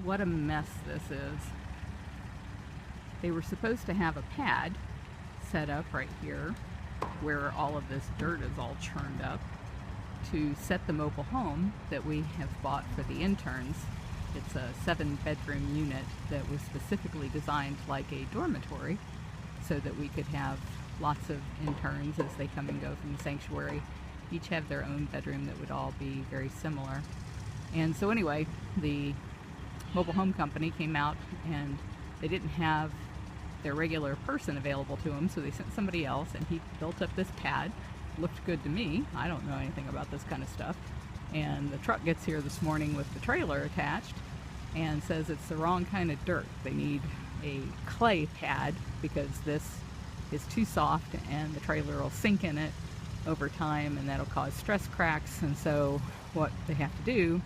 what a mess this is. They were supposed to have a pad set up right here where all of this dirt is all churned up to set the mobile home that we have bought for the interns. It's a 7-bedroom unit that was specifically designed like a dormitory so that we could have lots of interns as they come and go from the sanctuary. Each have their own bedroom that would all be very similar. And so anyway, the mobile home company came out and they didn't have their regular person available to them, so they sent somebody else, and he built up this pad. Looked good to me. I don't know anything about this kind of stuff. And the truck gets here this morning with the trailer attached and says it's the wrong kind of dirt. They need a clay pad because this is too soft and the trailer will sink in it over time and that'll cause stress cracks. And so what they have to do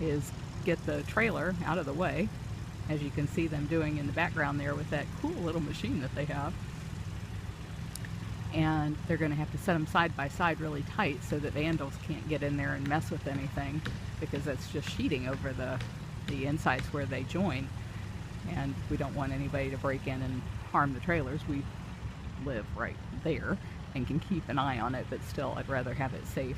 is get the trailer out of the way, as you can see them doing in the background there with that cool little machine that they have. And they're going to have to set them side by side really tight so that vandals can't get in there and mess with anything, because that's just sheeting over the insides where they join. And we don't want anybody to break in and harm the trailers. We live right there and can keep an eye on it, but still I'd rather have it safe.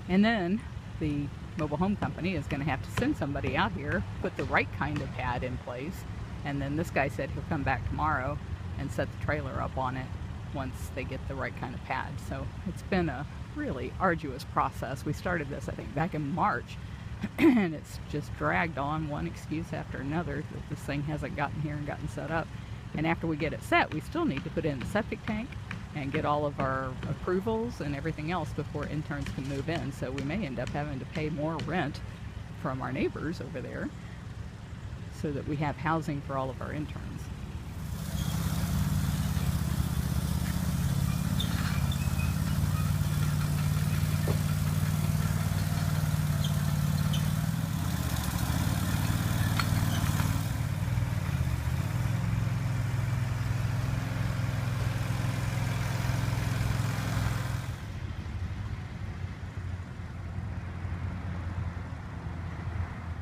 And then the mobile home company is going to have to send somebody out here, put the right kind of pad in place, and then this guy said he'll come back tomorrow and set the trailer up on it once they get the right kind of pad. So it's been a really arduous process. We started this, I think, back in March, and it's just dragged on, one excuse after another, that this thing hasn't gotten here and gotten set up. And after we get it set, we still need to put in the septic tank and get all of our approvals and everything else before interns can move in. So we may end up having to pay more rent from our neighbors over there so that we have housing for all of our interns.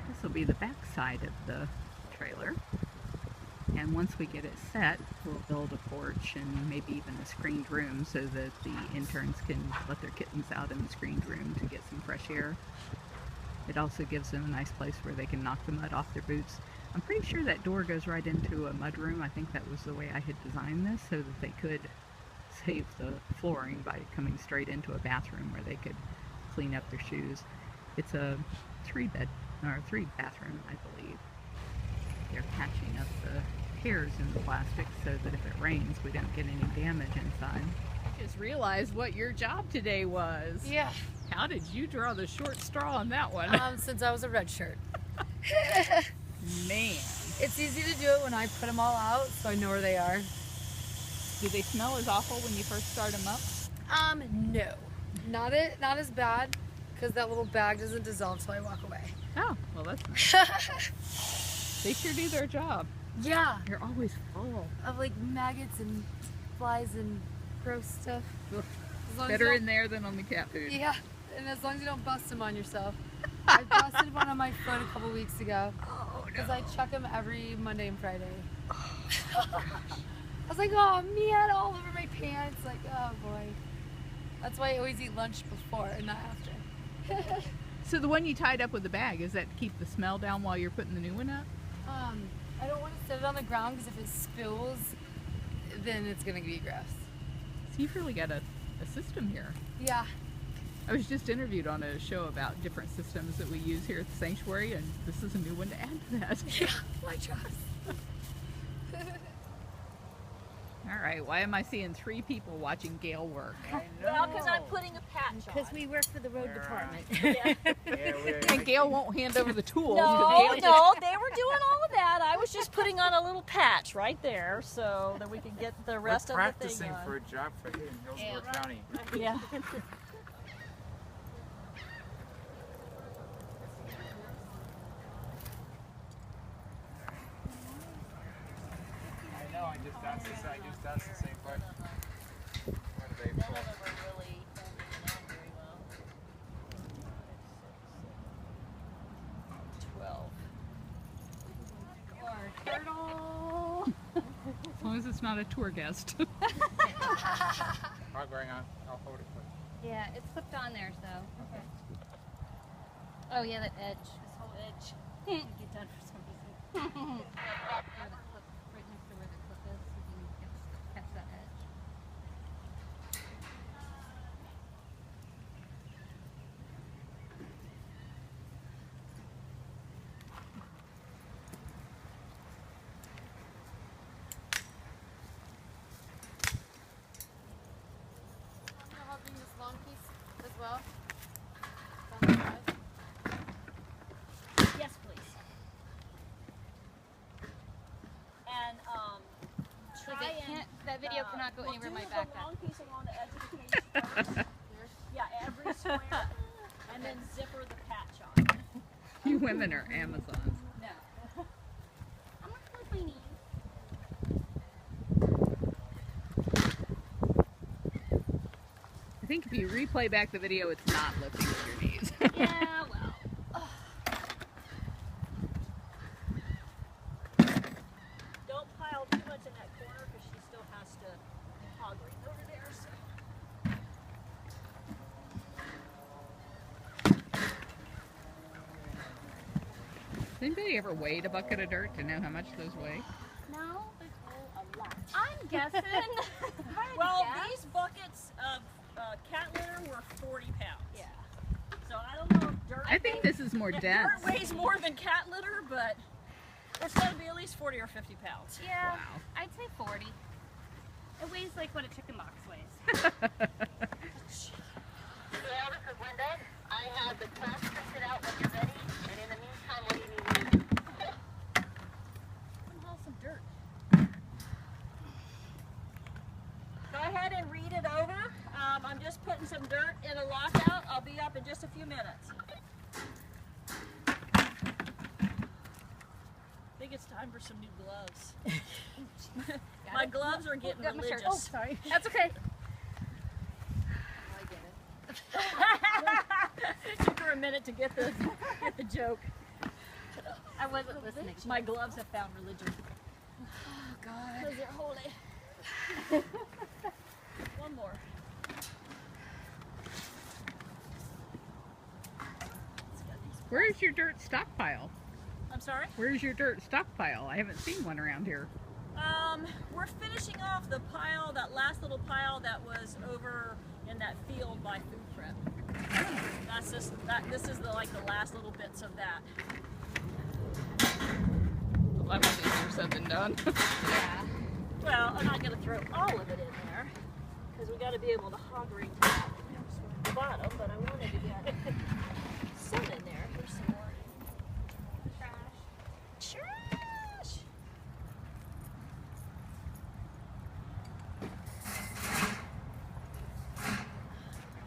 This will be the back side of the trailer, and once we get it set, we'll build a porch and maybe even a screened room so that the interns can let their kittens out in the screened room to get some fresh air. It also gives them a nice place where they can knock the mud off their boots. I'm pretty sure that door goes right into a mud room. I think that was the way I had designed this, so that they could save the flooring by coming straight into a bathroom where they could clean up their shoes. It's a 3-bathroom, I believe. They're patching up the tears in the plastic so that if it rains, we don't get any damage inside. I just realized what your job today was. Yeah. How did you draw the short straw on that one? Since I was a red shirt. Man. It's easy to do it when I put them all out, so I know where they are. Do they smell as awful when you first start them up? No. Not as bad, because that little bag doesn't dissolve till I walk away. Oh, well that's nice. They sure do their job. Yeah. You're always full of like maggots and flies and gross stuff. Better in there than on the cat food. Yeah, and as long as you don't bust them on yourself. I busted one on my foot a couple weeks ago. Oh, no. Because I check them every Monday and Friday. I was like, oh man, all over my pants. Like, oh boy. That's why I always eat lunch before and not after. So the one you tied up with the bag, is that to keep the smell down while you're putting the new one up? I don't want to set it on the ground because if it spills, then it's going to be gross. So you've really got a system here. Yeah. I was just interviewed on a show about different systems that we use here at the sanctuary, and this is a new one to add to that. Yeah, my trust. All right, why am I seeing 3 people watching Gail work? Well, because I'm putting a patch on. Because we work for the road department. Yeah. And Gail won't hand over the tools. No, no, they were doing all of that. I was just putting on a little patch right there so that we could get the rest of the thing practicing on. for a job for you in Hillsborough County. Yeah. I know, I just asked the same question. What do they None pull? of them are really holding it on very well. 12. Turtle. As long as it's not a tour guest. Hog ring on. I'll hold it for you. Yeah, it's clipped on there, so. Okay. Oh yeah, that edge. This whole edge didn't get done for some reason. Where the clip, right next to where the clip is, so you can catch that edge. I'll bring this long piece as well. Down the side. Yes, please. And try and That video cannot go anywhere in my we'll do backpack. the long piece along the edge of the cage first. Yeah, every square, and then zipper the patch on. You women are Amazons. No. I'm gonna close my knees. I think if you replay back the video, it's not lifting with your knees. Yeah, well. Don't pile too much in that corner because she still has to hog ring over there. So. Has anybody ever weighed a bucket of dirt to know how much those weigh? No, A lot. I'm guessing. Well, these buckets of cat litter were 40 pounds. Yeah. So I don't know if dirt. I think this is more if dense. dirt weighs more than cat litter, but it's got to be at least 40 or 50 pounds. Yeah, Wow. I'd say 40. It weighs like what a chicken box weighs. Yeah, this is Linda. I have the class printed out when you're ready, and in the meantime, what do you need to do? Come haul some dirt. Go ahead and read it over. I'm just putting some dirt in a lockout. I'll be up in just a few minutes. I think it's time for some new gloves. My gloves are getting Got my shirt. religious. Oh, sorry. That's okay. It took her a minute to get the joke. I wasn't listening. My gloves have found religion. Oh God. Because they're holy. One more. Where's your dirt stockpile? I'm sorry? Where's your dirt stockpile? I haven't seen one around here. We're finishing off the pile, that last little pile that was over in that field by food prep. That's just this is the last little bits of that. Well, that was easier said than done. Yeah. Well, I'm not going to throw all of it in there because we got to be able to hog ring to that the bottom, but I wanted to get some in there. Here's some more. Trash!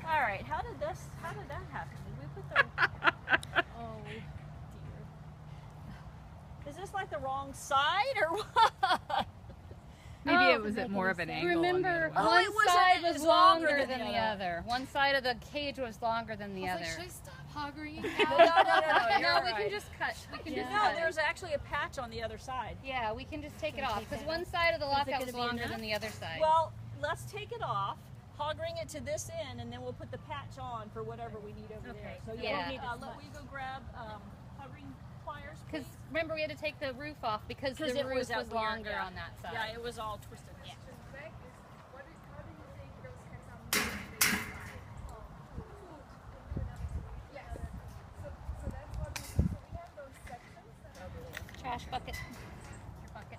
All right, how did that happen? Did we put the oh dear. Is this like the wrong side or what? Maybe Oh, it was at more of an angle. Remember, on the other Oh, one it was- side it was was longer longer than than the the other. One side of the cage was longer than the I other. was like, should I stop hogging No, now? you're No, we right. can just cut. We can just No, cut. there's actually a patch on the other side. Yeah, we can just take it off because one side of the lockout gonna was be longer enough? than the other side. Well, let's take it off, hog ring it to this end, and then we'll put the patch on for whatever we need over there. So you Yeah. won't need let me go grab hog ring pliers, Because please. remember, we had to take the roof off because the Because it roof was was, that weird, longer yeah. on that side. Yeah, it was all twisted. Yeah. Trash bucket. Your bucket.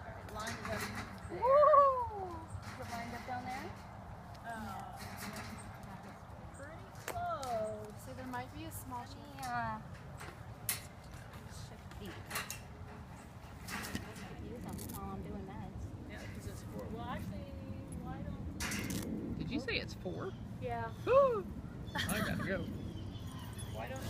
It lined it up there. Woo! Is it lined up down there? Pretty close. So there might be a small change. Yeah. Should be. Use them while I'm doing meds. Yeah, because it's four. Well, actually, why don't? Did you say it's 4? Yeah. I gotta go. Why don't?